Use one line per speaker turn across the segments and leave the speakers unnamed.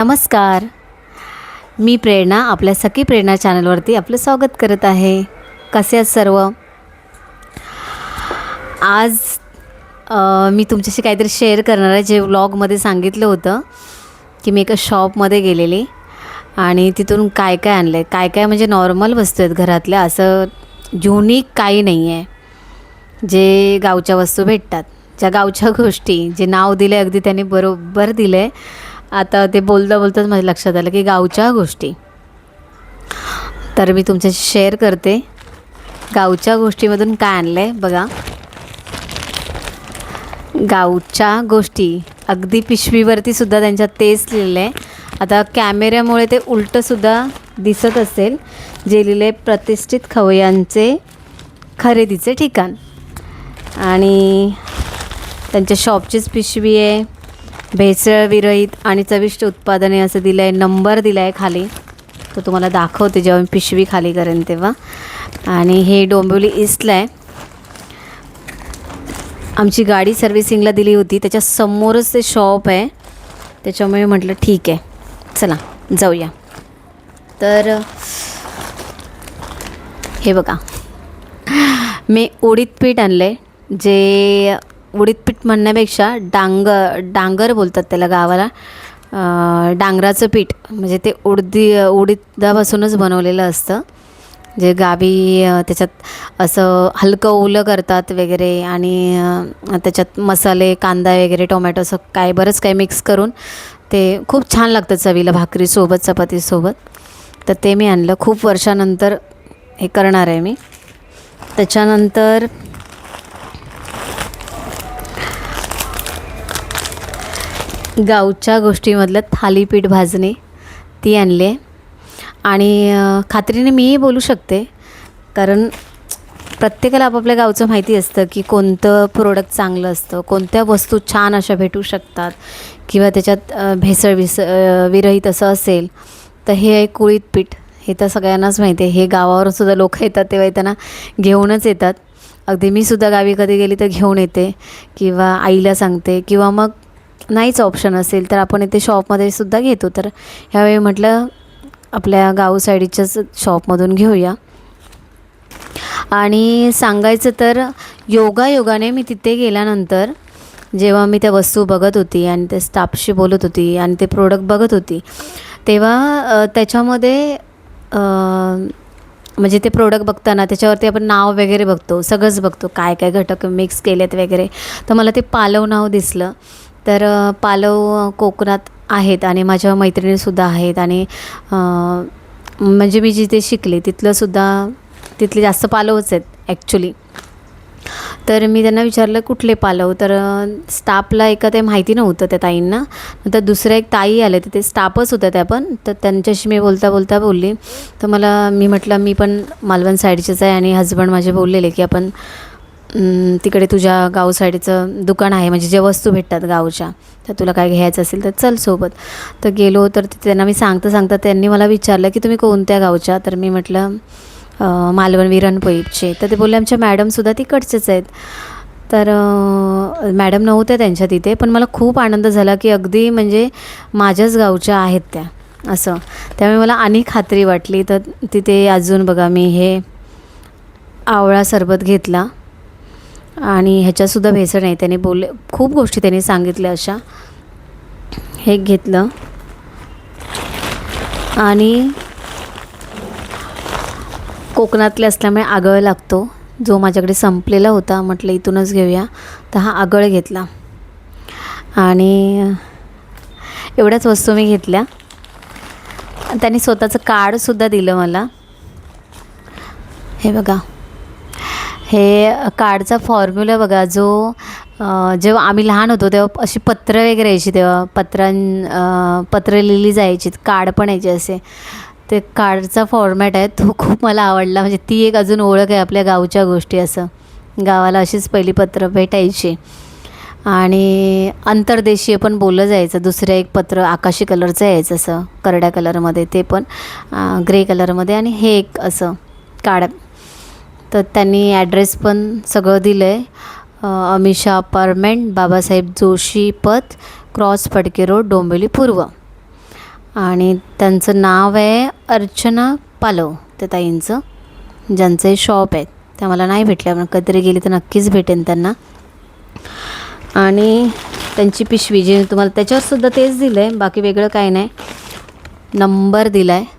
नमस्कार. मी प्रेरणा आपल्या सखी प्रेरणा चॅनलवरती आपलं स्वागत करत आहे. कसे आहात सर्व? आज मी तुमच्याशी काहीतरी शेअर करणार आहे. जे व्लॉगमध्ये सांगितलं होतं की मी एका शॉपमध्ये गेलेली आणि तिथून काय काय आणलं आहे. काय काय म्हणजे नॉर्मल वस्तू आहेत घरातल्या, असं युनिक काही नाही आहे. जे गावच्या वस्तू भेटतात, ज्या गावच्या गोष्टी, जे नाव दिलं आहे अगदी त्यांनी बरोबर दिलं आहे. आता ते बोलताच माझ्या लक्षात आलं की गावच्या गोष्टी. तर मी तुमच्याशी शेअर करते गावच्या गोष्टीमधून काय आणलं आहे. बघा, गावच्या गोष्टी अगदी पिशवीवरती सुद्धा त्यांच्यात तेच लिहिलं आहे. आता कॅमेऱ्यामुळे ते उलटंसुद्धा दिसत असेल. जे लिहिलं आहे, प्रतिष्ठित खवय्यांचे खरेदीचे ठिकाण. आणि त्यांच्या शॉपचीच पिशवी आहे. भेसळ विरहित आणि चविष्ट उत्पादने असं दिलं आहे. नंबर दिला आहे खाली, तो तुम्हाला दाखवते जेव्हा मी पिशवी खाली करेन तेव्हा. आणि हे डोंबिवली ईस्टला आहे. आमची गाडी सर्व्हिसिंगला दिली होती, त्याच्या समोरच ते शॉप आहे. त्याच्यामुळे म्हटलं ठीक आहे, चला जाऊया. तर हे बघा, मी उडीद पीठ आणलं आहे. जे उडीद पीठ म्हणण्यापेक्षा डांगर बोलतात त्याला गावाला. डांगराचं पीठ म्हणजे ते उडीदापासूनच बनवलेलं असतं. जे गावी त्याच्यात असं हलकं ओलं करतात वगैरे. आणि त्याच्यात मसाले, कांदा वगैरे, टोमॅटो असं काय बरंच काही मिक्स करून ते खूप छान लागतं चवीला, भाकरीसोबत, चपातीसोबत. तर ते मी आणलं. खूप वर्षानंतर हे करणार आहे मी. त्याच्यानंतर गावच्या गोष्टीमधलं थालीपीठ भाजणे, ती आणले. आणि खात्रीने मीही बोलू शकते, कारण प्रत्येकाला आपापल्या गावचं माहिती असतं की कोणतं प्रोडक्ट चांगलं असतं, कोणत्या वस्तू छान अशा भेटू शकतात, किंवा त्याच्यात भेसळ विरहित असं असेल. तर हे आहे कुळीत पीठ. हे तर सगळ्यांनाच माहिती आहे. हे गावावरून सुद्धा लोक येतात तेव्हा येताना घेऊनच येतात. अगदी मी सुद्धा गावी कधी गेली तर घेऊन येते, किंवा आईला सांगते, किंवा मग नाहीच ऑप्शन असेल तर आपण इथे शॉपमध्ये सुद्धा घेतो. तर ह्यावेळी म्हटलं आपल्या गाव साईडच्याच शॉपमधून घेऊया. आणि सांगायचं तर योगायोगाने मी तिथे गेल्यानंतर जेव्हा मी त्या वस्तू बघत होती आणि त्या स्टाफशी बोलत होती आणि ते प्रोडक्ट बघत होती, तेव्हा त्याच्यामध्ये म्हणजे ते प्रोडक्ट बघताना त्याच्यावरती आपण नाव वगैरे बघतो, सगळंच बघतो, काय काय घटक मिक्स केलेत वगैरे. तर मला ते पालव नाव दिसलं. तर पालव कोकणात आहेत आणि माझ्या मैत्रिणीसुद्धा आहेत. आणि म्हणजे मी जिथे शिकले तिथले जास्त पालवच आहेत ॲक्च्युली. तर मी त्यांना विचारलं कुठले पालव. तर स्टाफला एका ते माहिती नव्हतं त्या ताईंना. नंतर दुसऱ्या एक ताई आल्या, तिथे स्टाफच होत्या त्या पण. तर त्यांच्याशी मी बोलता बोलली. तर मी म्हटलं मी पण मालवण साईडचेच आहे, आणि हजबंड माझे बोललेले की आपण तिकडे तुझ्या गाव साईडचं दुकान आहे, म्हणजे ज्या वस्तू भेटतात गावच्या, तर तुला काय घ्यायचं असेल तर चल सोबत. तर गेलो. तर त्यांना मी सांगता त्यांनी मला विचारलं की तुम्ही कोणत्या गावच्या. तर मी म्हटलं मालवण विरणपैठचे. तर ते बोलले आमच्या मॅडमसुद्धा तिकडचेच आहेत. तर मॅडम नव्हत्या त्यांच्या तिथे, पण मला खूप आनंद झाला की अगदी म्हणजे माझ्याच गावच्या आहेत त्या, असं. त्यामुळे मला आणि खात्री वाटली. तर तिथे अजून बघा, मी हे आवळा सरबत घेतला. आणि ह्याच्यातसुद्धा भेसळ नाही. त्याने खूप गोष्टी त्यांनी सांगितल्या अशा. हे घेतलं. आणि कोकणातले असल्यामुळे आगळ लागतो, जो माझ्याकडे संपलेला होता. म्हटलं इथूनच घेऊया, तर हा आगळ घेतला. आणि एवढ्याच वस्तू मी घेतल्या. त्यांनी स्वतःचं कार्डसुद्धा दिलं मला. हे बघा, हे कार्डचा फॉर्म्युला बघा. जेव्हा आम्ही लहान होतो तेव्हा अशी पत्र वगैरे यायची, तेव्हा पत्र लिहिली जायची, कार्ड पण यायचे असे. ते कार्डचा फॉर्मॅट आहे तो खूप मला आवडला. म्हणजे ती एक अजून ओळख आहे आपल्या गावच्या गोष्टी. असं गावाला अशीच पहिली पत्र भेटायची. आणि अंतर्देशीय पण बोललं जायचं. दुसरं एक पत्र आकाशी कलरचं यायचं, असं करड्या कलरमध्ये, ते पण ग्रे कलरमध्ये. आणि हे एक असं कार्ड. तर त्यांनी ॲड्रेस पण सगळं दिलं आहे. अमिषा अपार्टमेंट, बाबासाहेब जोशी पथ, क्रॉस फडके रोड, डोंबिवली पूर्व. आणि त्यांचं नाव आहे अर्चना पालव, त्या ताईंचं, ज्यांचं हे शॉप आहे. त्या मला नाही भेटल्या, पण कधीतरी गेली तर नक्कीच भेटेन त्यांना. आणि त्यांची पिशवी जी तुम्हाला त्याच्यावरसुद्धा तेच दिलं आहे, बाकी वेगळं काही नाही. नंबर दिला आहे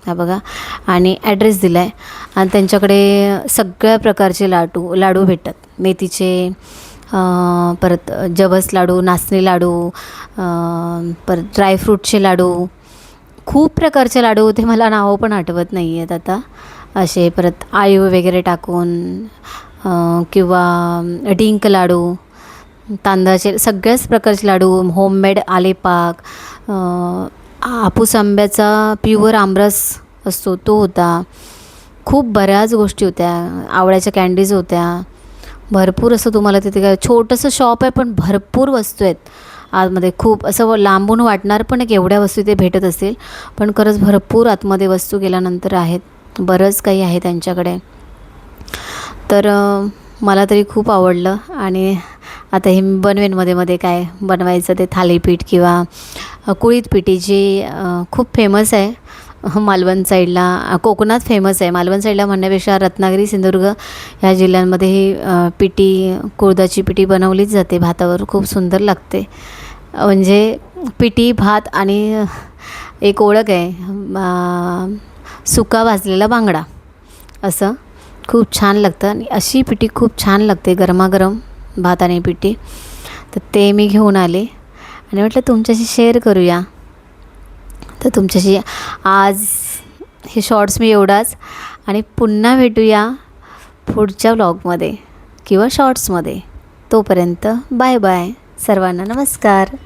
हा बघा, आणि ॲड्रेस दिला आहे. आणि त्यांच्याकडे सगळ्या प्रकारचे लाडू भेटतात. मेथीचे, परत जवस लाडू, नाचणी लाडू, परत ड्रायफ्रूटचे लाडू, खूप प्रकारचे लाडू होते. मला नावं पण आठवत नाही आहेत आता असे. परत आळीव वगैरे टाकून किंवा डिंक लाडू, तांदळाचे सगळ्याच प्रकारचे लाडू, होममेड आलेपाक, हापूस आंब्याचा प्युअर आमरस असतो तो होता. खूप बऱ्याच गोष्टी होत्या. आवळ्याच्या कँडीज होत्या. भरपूर असं तुम्हाला तिथे काय छोटंसं शॉप आहे, पण भरपूर वस्तू आहेत आतमध्ये. खूप असं लांबून वाटणार पण एक एवढ्या वस्तू इथे भेटत असतील, पण खरंच भरपूर आतमध्ये वस्तू गेल्यानंतर आहेत. बरंच काही आहे त्यांच्याकडे. तर मला तरी खूप आवडलं. आणि आता हे बनवेन मध्ये काय बनवायचं ते थालीपीठ किंवा कुळीत पिठी, जी खूप फेमस आहे मालवण साईडला, कोकणात फेमस आहे. मालवण साईडला म्हणण्यापेक्षा रत्नागिरी, सिंधुदुर्ग ह्या जिल्ह्यांमध्ये ही पिठी, कुळदाची पिठी बनवलीच जाते भातावर. खूप सुंदर लागते. म्हणजे पिठी, भात आणि एक ओळख आहे सुका भाजलेला बांगडा, असं खूप छान लागतं. आणि अशी पिठी खूप छान लागते गरमागरम भात आणि पिठी. तर ते मी घेऊन आले आणि म्हटलं तुमच्याशी शेअर करूया. तर तुमच्याशी आज हे शॉर्ट्स मी एवढाच, आणि पुन्हा भेटूया पुढच्या व्लॉगमध्ये किंवा शॉर्ट्समध्ये. तोपर्यंत बाय बाय, सर्वांना नमस्कार.